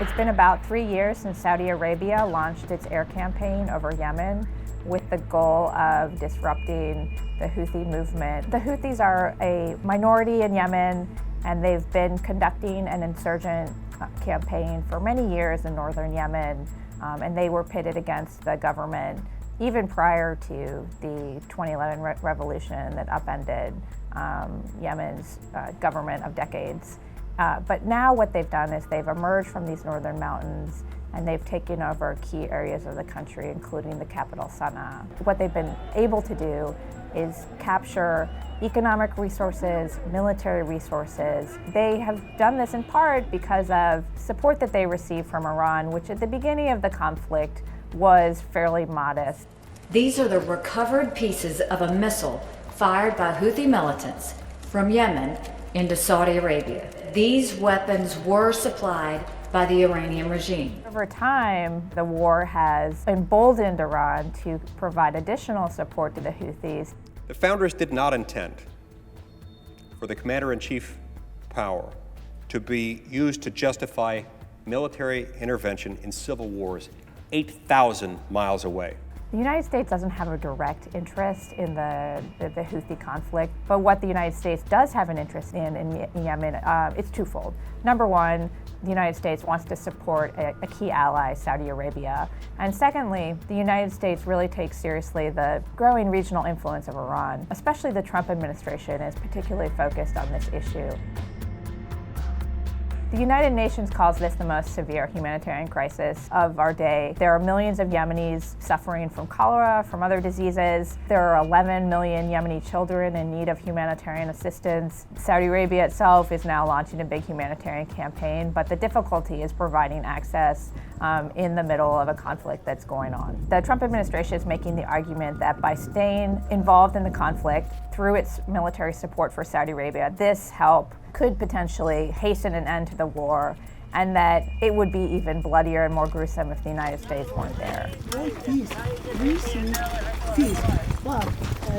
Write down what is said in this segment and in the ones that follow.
It's been about 3 years since Saudi Arabia launched its air campaign over Yemen with the goal of disrupting the Houthi movement. The Houthis are a minority in Yemen, and they've been conducting an insurgent campaign for many years in northern Yemen, and they were pitted against the government even prior to the 2011 revolution that upended Yemen's government of decades. But now what they've done is they've emerged from these northern mountains and they've taken over key areas of the country, including the capital, Sana'a. What they've been able to do is capture economic resources, military resources. They have done this in part because of support that they received from Iran, which at the beginning of the conflict was fairly modest. These are the recovered pieces of a missile fired by Houthi militants from Yemen into Saudi Arabia. These weapons were supplied by the Iranian regime. Over time, the war has emboldened Iran to provide additional support to the Houthis. The founders did not intend for the commander-in-chief power to be used to justify military intervention in civil wars 8,000 miles away. The United States doesn't have a direct interest in the Houthi conflict, but what the United States does have an interest in Yemen, it's twofold. Number one, the United States wants to support a key ally, Saudi Arabia. And secondly, the United States really takes seriously the growing regional influence of Iran. Especially the Trump administration is particularly focused on this issue. The United Nations calls this the most severe humanitarian crisis of our day. There are millions of Yemenis suffering from cholera, from other diseases. There are 11 million Yemeni children in need of humanitarian assistance. Saudi Arabia itself is now launching a big humanitarian campaign, but the difficulty is providing access in the middle of a conflict that's going on. The Trump administration is making the argument that by staying involved in the conflict through its military support for Saudi Arabia, this help could potentially hasten an end to the war, and that it would be even bloodier and more gruesome if the United States weren't there. Peace. We see peace, but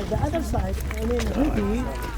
the other side, maybe